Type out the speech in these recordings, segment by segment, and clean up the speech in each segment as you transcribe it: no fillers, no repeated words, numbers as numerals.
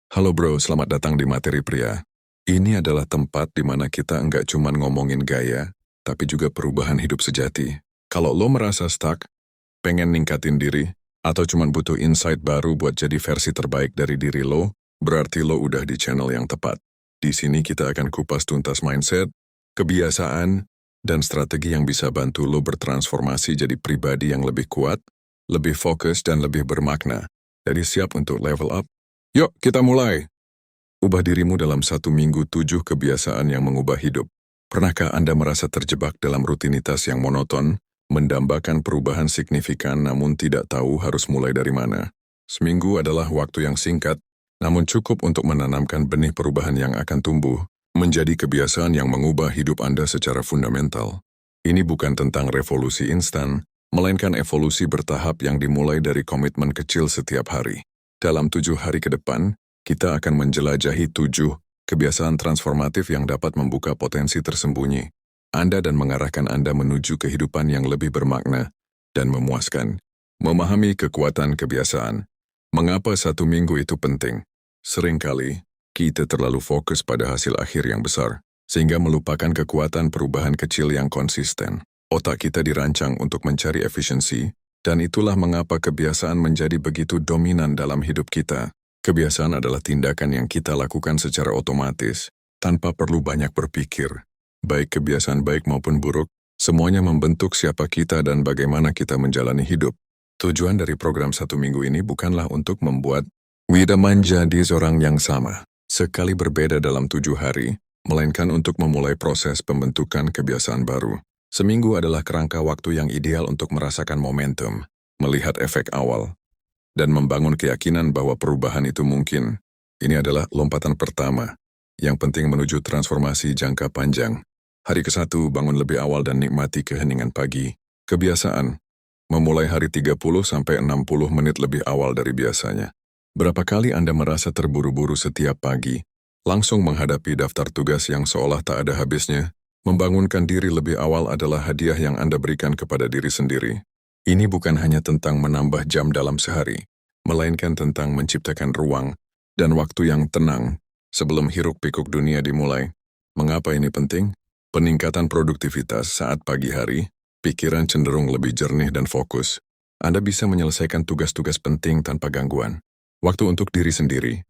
Halo bro, selamat datang di Materi Pria. Ini adalah tempat di mana kita enggak cuman ngomongin gaya, tapi juga perubahan hidup sejati. Kalau lo merasa stuck, pengen ningkatin diri, atau cuman butuh insight baru buat jadi versi terbaik dari diri lo, berarti lo udah di channel yang tepat. Di sini kita akan kupas tuntas mindset, kebiasaan, dan strategi yang bisa bantu lo bertransformasi jadi pribadi yang lebih kuat, lebih fokus, dan lebih bermakna. Jadi siap untuk level up? Yuk, kita mulai! Ubah dirimu dalam 1 minggu 7 kebiasaan yang mengubah hidup. Pernahkah Anda merasa terjebak dalam rutinitas yang monoton, mendambakan perubahan signifikan namun tidak tahu harus mulai dari mana? Seminggu adalah waktu yang singkat, namun cukup untuk menanamkan benih perubahan yang akan tumbuh, menjadi kebiasaan yang mengubah hidup Anda secara fundamental. Ini bukan tentang revolusi instan, melainkan evolusi bertahap yang dimulai dari komitmen kecil setiap hari. Dalam 7 hari ke depan, kita akan menjelajahi 7 kebiasaan transformatif yang dapat membuka potensi tersembunyi Anda dan mengarahkan Anda menuju kehidupan yang lebih bermakna dan memuaskan. Memahami kekuatan kebiasaan. Mengapa 1 minggu itu penting? Seringkali, kita terlalu fokus pada hasil akhir yang besar, sehingga melupakan kekuatan perubahan kecil yang konsisten. Otak kita dirancang untuk mencari efisiensi, dan itulah mengapa kebiasaan menjadi begitu dominan dalam hidup kita. Kebiasaan adalah tindakan yang kita lakukan secara otomatis, tanpa perlu banyak berpikir. Baik kebiasaan baik maupun buruk, semuanya membentuk siapa kita dan bagaimana kita menjalani hidup. Tujuan dari program 1 minggu ini bukanlah untuk membuat kita menjadi seorang yang sama, sekali berbeda dalam 7 hari, melainkan untuk memulai proses pembentukan kebiasaan baru. Seminggu adalah kerangka waktu yang ideal untuk merasakan momentum, melihat efek awal, dan membangun keyakinan bahwa perubahan itu mungkin. Ini adalah lompatan pertama, yang penting menuju transformasi jangka panjang. Hari ke-1, bangun lebih awal dan nikmati keheningan pagi. Kebiasaan, memulai hari 30-60 menit lebih awal dari biasanya. Berapa kali Anda merasa terburu-buru setiap pagi, langsung menghadapi daftar tugas yang seolah tak ada habisnya? Membangunkan diri lebih awal adalah hadiah yang Anda berikan kepada diri sendiri. Ini bukan hanya tentang menambah jam dalam sehari, melainkan tentang menciptakan ruang dan waktu yang tenang sebelum hiruk-pikuk dunia dimulai. Mengapa ini penting? Peningkatan produktivitas saat pagi hari, pikiran cenderung lebih jernih dan fokus. Anda bisa menyelesaikan tugas-tugas penting tanpa gangguan. Waktu untuk diri sendiri.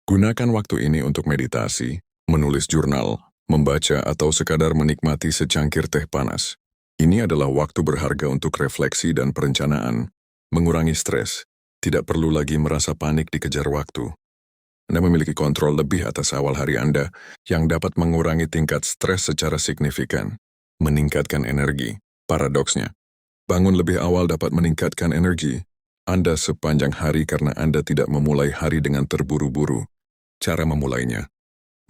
Gunakan waktu ini untuk meditasi, menulis jurnal, membaca atau sekadar menikmati secangkir teh panas. Ini adalah waktu berharga untuk refleksi dan perencanaan, mengurangi stres, tidak perlu lagi merasa panik dikejar waktu. Anda memiliki kontrol lebih atas awal hari Anda yang dapat mengurangi tingkat stres secara signifikan, meningkatkan energi. Paradoksnya, bangun lebih awal dapat meningkatkan energi Anda sepanjang hari karena Anda tidak memulai hari dengan terburu-buru. Cara memulainya.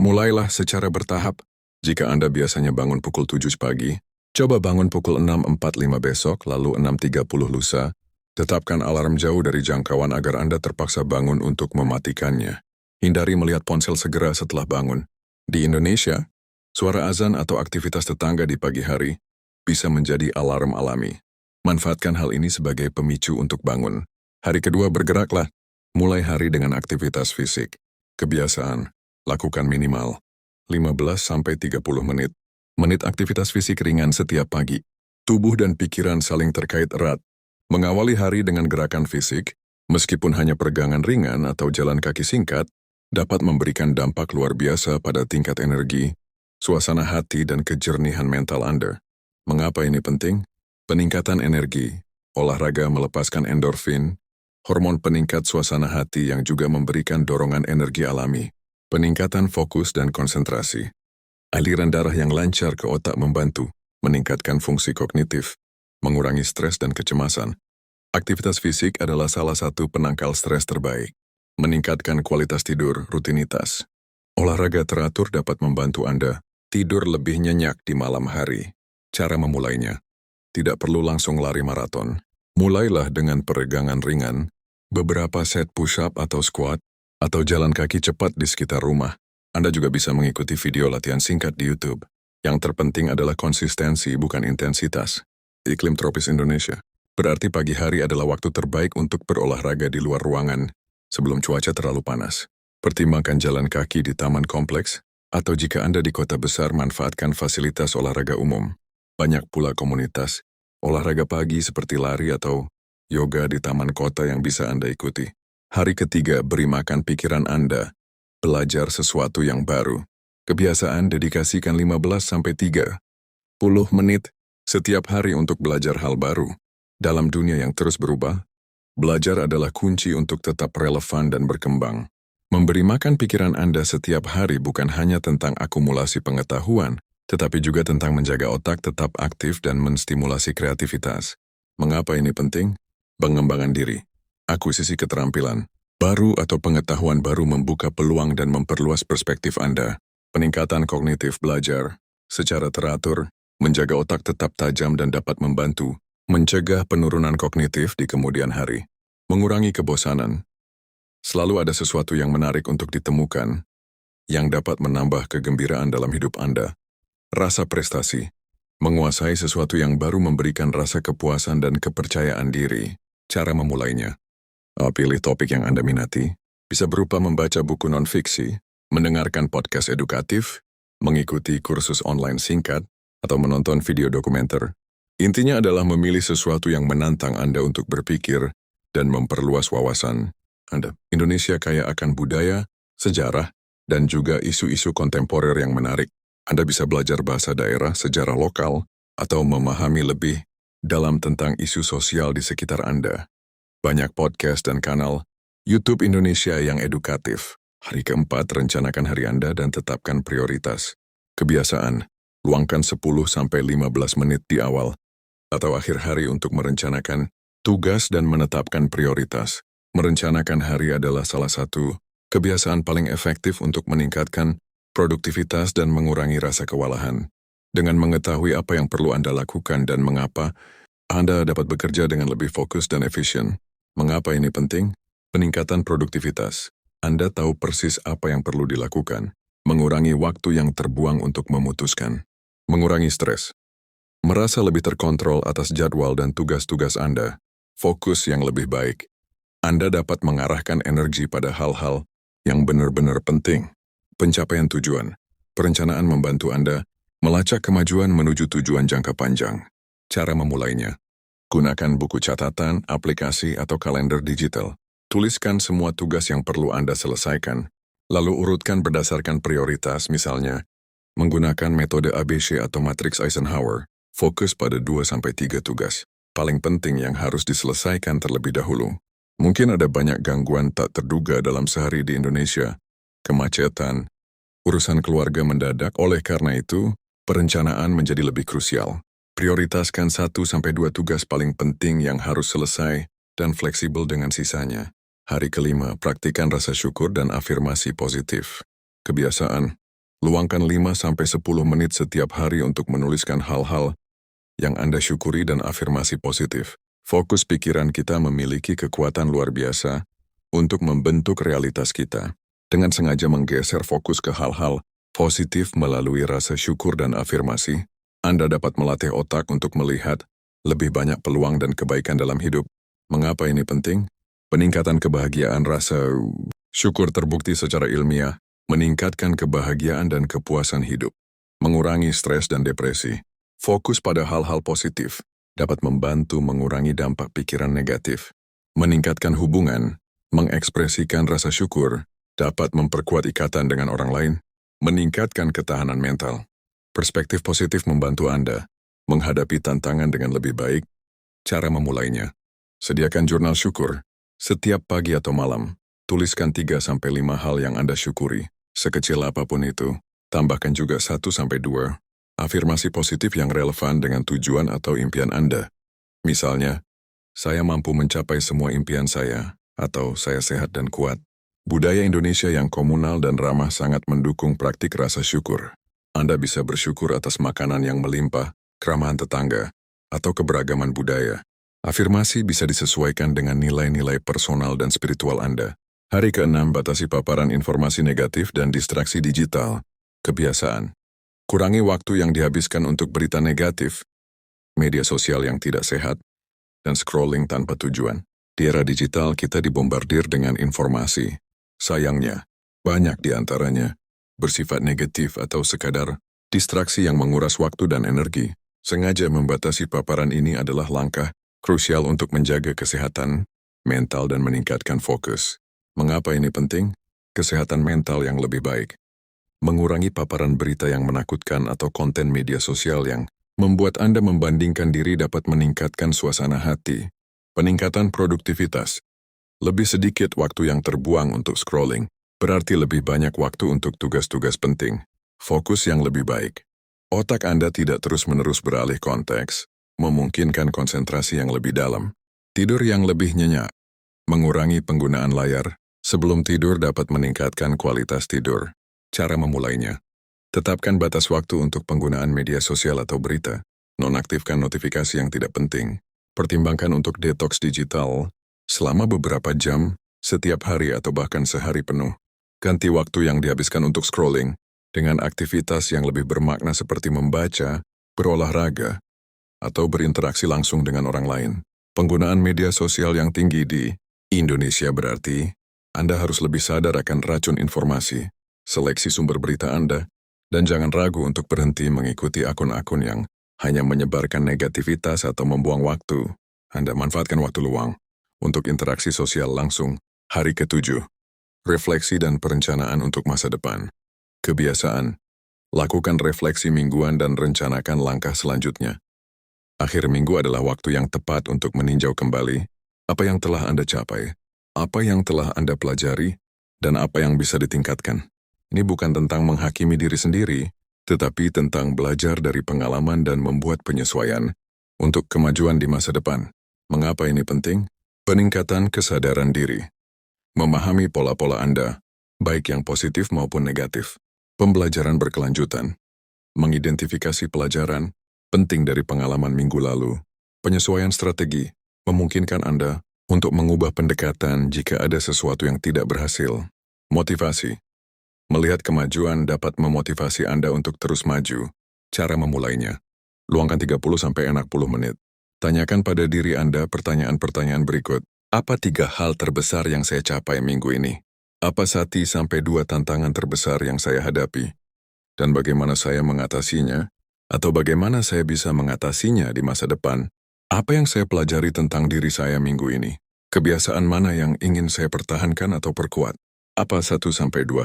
Mulailah secara bertahap. Jika Anda biasanya bangun pukul 7 pagi, coba bangun pukul 6.45 besok, lalu 6.30 lusa. Tetapkan alarm jauh dari jangkauan agar Anda terpaksa bangun untuk mematikannya. Hindari melihat ponsel segera setelah bangun. Di Indonesia, suara azan atau aktivitas tetangga di pagi hari bisa menjadi alarm alami. Manfaatkan hal ini sebagai pemicu untuk bangun. Hari kedua bergeraklah. Mulai hari dengan aktivitas fisik. Kebiasaan. Lakukan minimal 15-30 menit. Menit aktivitas fisik ringan setiap pagi. Tubuh dan pikiran saling terkait erat. Mengawali hari dengan gerakan fisik, meskipun hanya peregangan ringan atau jalan kaki singkat, dapat memberikan dampak luar biasa pada tingkat energi, suasana hati dan kejernihan mental Anda. Mengapa ini penting? Peningkatan energi, olahraga melepaskan endorfin, hormon peningkat suasana hati yang juga memberikan dorongan energi alami. Peningkatan fokus dan konsentrasi. Aliran darah yang lancar ke otak membantu meningkatkan fungsi kognitif, mengurangi stres dan kecemasan. Aktivitas fisik adalah salah satu penangkal stres terbaik. Meningkatkan kualitas tidur, rutinitas. Olahraga teratur dapat membantu Anda tidur lebih nyenyak di malam hari. Cara memulainya. Tidak perlu langsung lari maraton. Mulailah dengan peregangan ringan, beberapa set push-up atau squat, atau jalan kaki cepat di sekitar rumah. Anda juga bisa mengikuti video latihan singkat di YouTube. Yang terpenting adalah konsistensi, bukan intensitas. Iklim tropis Indonesia. Berarti pagi hari adalah waktu terbaik untuk berolahraga di luar ruangan, sebelum cuaca terlalu panas. Pertimbangkan jalan kaki di taman kompleks, atau jika Anda di kota besar manfaatkan fasilitas olahraga umum. Banyak pula komunitas, olahraga pagi seperti lari atau yoga di taman kota yang bisa Anda ikuti. Hari ketiga, beri makan pikiran Anda. Belajar sesuatu yang baru. Kebiasaan dedikasikan 15-30 menit setiap hari untuk belajar hal baru. Dalam dunia yang terus berubah, belajar adalah kunci untuk tetap relevan dan berkembang. Memberi makan pikiran Anda setiap hari bukan hanya tentang akumulasi pengetahuan, tetapi juga tentang menjaga otak tetap aktif dan menstimulasi kreativitas. Mengapa ini penting? Pengembangan diri, akuisisi keterampilan baru atau pengetahuan baru membuka peluang dan memperluas perspektif Anda. Peningkatan kognitif belajar secara teratur, menjaga otak tetap tajam dan dapat membantu mencegah penurunan kognitif di kemudian hari. Mengurangi kebosanan. Selalu ada sesuatu yang menarik untuk ditemukan, yang dapat menambah kegembiraan dalam hidup Anda. Rasa prestasi. Menguasai sesuatu yang baru memberikan rasa kepuasan dan kepercayaan diri. Cara memulainya. Pilih topik yang Anda minati. Bisa berupa membaca buku non-fiksi, mendengarkan podcast edukatif, mengikuti kursus online singkat, atau menonton video dokumenter. Intinya adalah memilih sesuatu yang menantang Anda untuk berpikir dan memperluas wawasan Anda. Indonesia kaya akan budaya, sejarah, dan juga isu-isu kontemporer yang menarik. Anda bisa belajar bahasa daerah, sejarah lokal, atau memahami lebih dalam tentang isu sosial di sekitar Anda. Banyak podcast dan kanal YouTube Indonesia yang edukatif. Hari keempat, rencanakan hari Anda dan tetapkan prioritas. Kebiasaan, luangkan 10-15 menit di awal atau akhir hari untuk merencanakan tugas dan menetapkan prioritas. Merencanakan hari adalah salah satu kebiasaan paling efektif untuk meningkatkan produktivitas dan mengurangi rasa kewalahan. Dengan mengetahui apa yang perlu Anda lakukan dan mengapa, Anda dapat bekerja dengan lebih fokus dan efisien. Mengapa ini penting? Peningkatan produktivitas. Anda tahu persis apa yang perlu dilakukan. Mengurangi waktu yang terbuang untuk memutuskan. Mengurangi stres. Merasa lebih terkontrol atas jadwal dan tugas-tugas Anda. Fokus yang lebih baik. Anda dapat mengarahkan energi pada hal-hal yang benar-benar penting. Pencapaian tujuan. Perencanaan membantu Anda melacak kemajuan menuju tujuan jangka panjang. Cara memulainya. Gunakan buku catatan, aplikasi, atau kalender digital. Tuliskan semua tugas yang perlu Anda selesaikan. Lalu urutkan berdasarkan prioritas, misalnya menggunakan metode ABC atau matriks Eisenhower. Fokus pada 2-3 tugas paling penting yang harus diselesaikan terlebih dahulu. Mungkin ada banyak gangguan tak terduga dalam sehari di Indonesia. Kemacetan, urusan keluarga mendadak, oleh karena itu, perencanaan menjadi lebih krusial. Prioritaskan 1-2 tugas paling penting yang harus selesai dan fleksibel dengan sisanya. Hari kelima, praktikan rasa syukur dan afirmasi positif. Kebiasaan, luangkan 5-10 menit setiap hari untuk menuliskan hal-hal yang Anda syukuri dan afirmasi positif. Fokus pikiran kita memiliki kekuatan luar biasa untuk membentuk realitas kita. Dengan sengaja menggeser fokus ke hal-hal positif melalui rasa syukur dan afirmasi, Anda dapat melatih otak untuk melihat lebih banyak peluang dan kebaikan dalam hidup. Mengapa ini penting? Peningkatan kebahagiaan. Rasa syukur terbukti secara ilmiah meningkatkan kebahagiaan dan kepuasan hidup, mengurangi stres dan depresi. Fokus pada hal-hal positif dapat membantu mengurangi dampak pikiran negatif, meningkatkan hubungan, mengekspresikan rasa syukur, dapat memperkuat ikatan dengan orang lain, meningkatkan ketahanan mental. Perspektif positif membantu Anda menghadapi tantangan dengan lebih baik. Cara memulainya. Sediakan jurnal syukur. Setiap pagi atau malam, tuliskan 3-5 hal yang Anda syukuri, sekecil apapun itu. Tambahkan juga 1-2 afirmasi positif yang relevan dengan tujuan atau impian Anda. Misalnya, saya mampu mencapai semua impian saya, atau saya sehat dan kuat. Budaya Indonesia yang komunal dan ramah sangat mendukung praktik rasa syukur. Anda bisa bersyukur atas makanan yang melimpah, keramahan tetangga, atau keberagaman budaya. Afirmasi bisa disesuaikan dengan nilai-nilai personal dan spiritual Anda. Hari ke-6, batasi paparan informasi negatif dan distraksi digital. Kebiasaan. Kurangi waktu yang dihabiskan untuk berita negatif, media sosial yang tidak sehat, dan scrolling tanpa tujuan. Di era digital kita dibombardir dengan informasi. Sayangnya, Banyak di antaranya bersifat negatif atau sekadar distraksi yang menguras waktu dan energi. Sengaja membatasi paparan ini adalah langkah krusial untuk menjaga kesehatan mental dan meningkatkan fokus. Mengapa ini penting? Kesehatan mental yang lebih baik. Mengurangi paparan berita yang menakutkan atau konten media sosial yang membuat Anda membandingkan diri dapat meningkatkan suasana hati. Peningkatan produktivitas. Lebih sedikit waktu yang terbuang untuk scrolling, berarti lebih banyak waktu untuk tugas-tugas penting. Fokus yang lebih baik. Otak Anda tidak terus-menerus beralih konteks, memungkinkan konsentrasi yang lebih dalam. Tidur yang lebih nyenyak. Mengurangi penggunaan layar sebelum tidur dapat meningkatkan kualitas tidur. Cara memulainya. Tetapkan batas waktu untuk penggunaan media sosial atau berita. Nonaktifkan notifikasi yang tidak penting. Pertimbangkan untuk detoks digital selama beberapa jam, setiap hari atau bahkan sehari penuh. Ganti waktu yang dihabiskan untuk scrolling dengan aktivitas yang lebih bermakna seperti membaca, berolahraga, atau berinteraksi langsung dengan orang lain. Penggunaan media sosial yang tinggi di Indonesia berarti Anda harus lebih sadar akan racun informasi, seleksi sumber berita Anda, dan jangan ragu untuk berhenti mengikuti akun-akun yang hanya menyebarkan negativitas atau membuang waktu. Anda manfaatkan waktu luang untuk interaksi sosial langsung. Hari ke-7. Refleksi dan perencanaan untuk masa depan. Kebiasaan. Lakukan refleksi mingguan dan rencanakan langkah selanjutnya. Akhir minggu adalah waktu yang tepat untuk meninjau kembali apa yang telah Anda capai, apa yang telah Anda pelajari, dan apa yang bisa ditingkatkan. Ini bukan tentang menghakimi diri sendiri, tetapi tentang belajar dari pengalaman dan membuat penyesuaian untuk kemajuan di masa depan. Mengapa ini penting? Peningkatan kesadaran diri. Memahami pola-pola Anda, baik yang positif maupun negatif. Pembelajaran berkelanjutan. Mengidentifikasi pelajaran penting dari pengalaman minggu lalu. Penyesuaian strategi memungkinkan Anda untuk mengubah pendekatan jika ada sesuatu yang tidak berhasil. Motivasi. Melihat kemajuan dapat memotivasi Anda untuk terus maju. Cara memulainya. Luangkan 30-60 menit. Tanyakan pada diri Anda pertanyaan-pertanyaan berikut. Apa 3 hal terbesar yang saya capai minggu ini? Apa 1-2 tantangan terbesar yang saya hadapi? Dan bagaimana saya mengatasinya? Atau bagaimana saya bisa mengatasinya di masa depan? Apa yang saya pelajari tentang diri saya minggu ini? Kebiasaan mana yang ingin saya pertahankan atau perkuat? Apa 1-2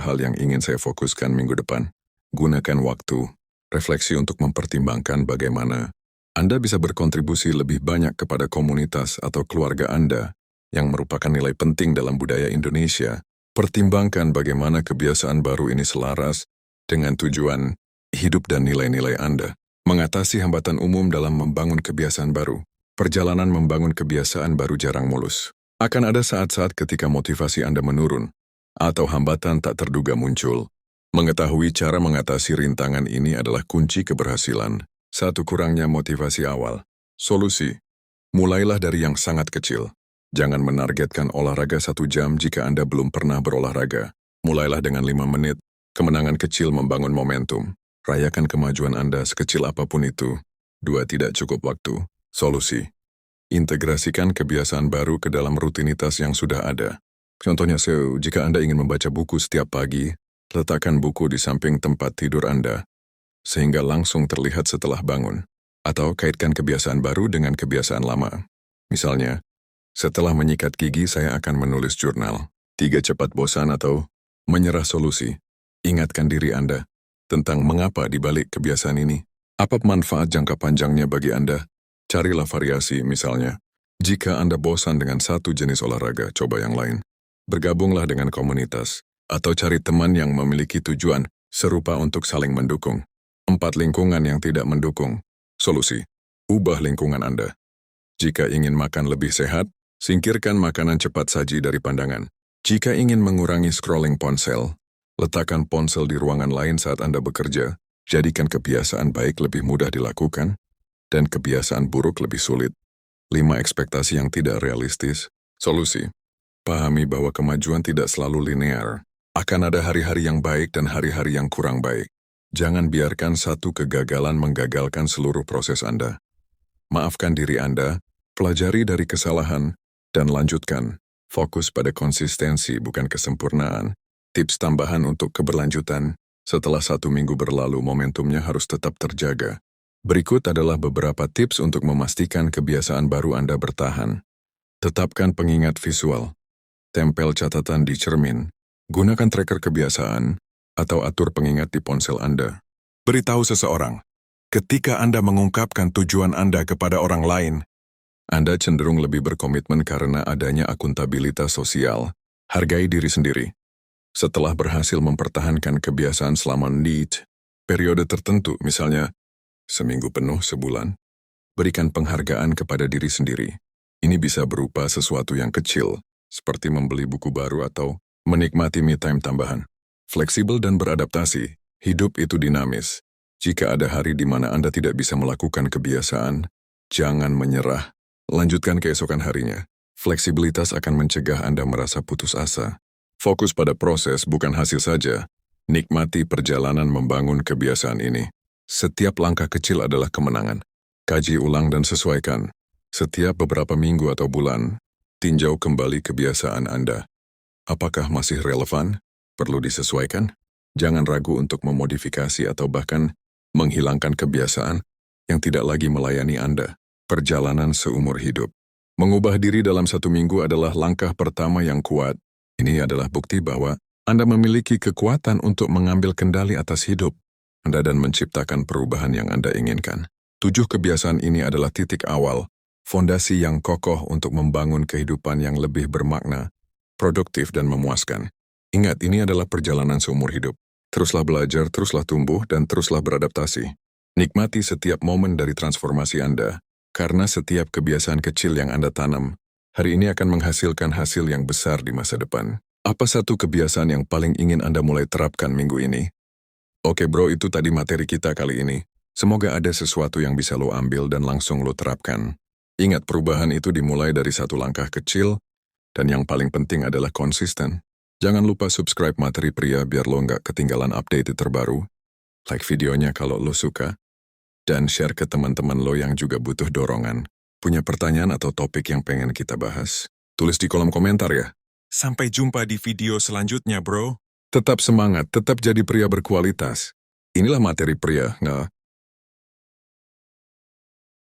hal yang ingin saya fokuskan minggu depan? Gunakan waktu, refleksi untuk mempertimbangkan bagaimana Anda bisa berkontribusi lebih banyak kepada komunitas atau keluarga Anda yang merupakan nilai penting dalam budaya Indonesia. Pertimbangkan bagaimana kebiasaan baru ini selaras dengan tujuan hidup dan nilai-nilai Anda. Mengatasi hambatan umum dalam membangun kebiasaan baru. Perjalanan membangun kebiasaan baru jarang mulus. Akan ada saat-saat ketika motivasi Anda menurun, atau hambatan tak terduga muncul. Mengetahui cara mengatasi rintangan ini adalah kunci keberhasilan. 1. Kurangnya motivasi awal. Solusi. Mulailah dari yang sangat kecil. Jangan menargetkan olahraga 1 jam jika Anda belum pernah berolahraga. Mulailah dengan 5 menit. Kemenangan kecil membangun momentum. Rayakan kemajuan Anda sekecil apapun itu. 2. Tidak cukup waktu. Solusi. Integrasikan kebiasaan baru ke dalam rutinitas yang sudah ada. Contohnya, jika Anda ingin membaca buku setiap pagi, letakkan buku di samping tempat tidur Anda, sehingga langsung terlihat setelah bangun. Atau kaitkan kebiasaan baru dengan kebiasaan lama. Misalnya, setelah menyikat gigi saya akan menulis jurnal. 3. Cepat bosan atau menyerah solusi. Ingatkan diri Anda tentang mengapa dibalik kebiasaan ini. Apa manfaat jangka panjangnya bagi Anda? Carilah variasi, misalnya. Jika Anda bosan dengan satu jenis olahraga, coba yang lain. Bergabunglah dengan komunitas, atau cari teman yang memiliki tujuan serupa untuk saling mendukung. 4. Lingkungan yang tidak mendukung. Solusi. Ubah lingkungan Anda. Jika ingin makan lebih sehat, singkirkan makanan cepat saji dari pandangan. Jika ingin mengurangi scrolling ponsel, letakkan ponsel di ruangan lain saat Anda bekerja. Jadikan kebiasaan baik lebih mudah dilakukan, dan kebiasaan buruk lebih sulit. 5. Ekspektasi yang tidak realistis. Solusi. Pahami bahwa kemajuan tidak selalu linear. Akan ada hari-hari yang baik dan hari-hari yang kurang baik. Jangan biarkan satu kegagalan menggagalkan seluruh proses Anda. Maafkan diri Anda, pelajari dari kesalahan, dan lanjutkan. Fokus pada konsistensi bukan kesempurnaan. Tips tambahan untuk keberlanjutan, setelah 1 minggu berlalu momentumnya harus tetap terjaga. Berikut adalah beberapa tips untuk memastikan kebiasaan baru Anda bertahan. Tetapkan pengingat visual. Tempel catatan di cermin. Gunakan tracker kebiasaan atau atur pengingat di ponsel Anda. Beritahu seseorang, ketika Anda mengungkapkan tujuan Anda kepada orang lain, Anda cenderung lebih berkomitmen karena adanya akuntabilitas sosial. Hargai diri sendiri. Setelah berhasil mempertahankan kebiasaan selama periode tertentu, misalnya seminggu penuh, sebulan, berikan penghargaan kepada diri sendiri. Ini bisa berupa sesuatu yang kecil, seperti membeli buku baru atau menikmati me time tambahan. Fleksibel dan beradaptasi, hidup itu dinamis. Jika ada hari di mana Anda tidak bisa melakukan kebiasaan, jangan menyerah. Lanjutkan keesokan harinya. Fleksibilitas akan mencegah Anda merasa putus asa. Fokus pada proses, bukan hasil saja. Nikmati perjalanan membangun kebiasaan ini. Setiap langkah kecil adalah kemenangan. Kaji ulang dan sesuaikan. Setiap beberapa minggu atau bulan, tinjau kembali kebiasaan Anda. Apakah masih relevan? Perlu disesuaikan? Jangan ragu untuk memodifikasi atau bahkan menghilangkan kebiasaan yang tidak lagi melayani Anda. Perjalanan seumur hidup. Mengubah diri dalam 1 minggu adalah langkah pertama yang kuat. Ini adalah bukti bahwa Anda memiliki kekuatan untuk mengambil kendali atas hidup Anda dan menciptakan perubahan yang Anda inginkan. 7 kebiasaan ini adalah titik awal, fondasi yang kokoh untuk membangun kehidupan yang lebih bermakna, produktif dan memuaskan. Ingat, ini adalah perjalanan seumur hidup. Teruslah belajar, teruslah tumbuh, dan teruslah beradaptasi. Nikmati setiap momen dari transformasi Anda, karena setiap kebiasaan kecil yang Anda tanam, hari ini akan menghasilkan hasil yang besar di masa depan. Apa satu kebiasaan yang paling ingin Anda mulai terapkan minggu ini? Oke bro, itu tadi materi kita kali ini. Semoga ada sesuatu yang bisa lo ambil dan langsung lo terapkan. Ingat, perubahan itu dimulai dari satu langkah kecil, dan yang paling penting adalah konsisten. Jangan lupa subscribe Materi Pria biar lo nggak ketinggalan update terbaru. Like videonya kalau lo suka, dan share ke teman-teman lo yang juga butuh dorongan. Punya pertanyaan atau topik yang pengen kita bahas? Tulis di kolom komentar ya. Sampai jumpa di video selanjutnya bro. Tetap semangat, tetap jadi pria berkualitas. Inilah Materi Pria, nggak?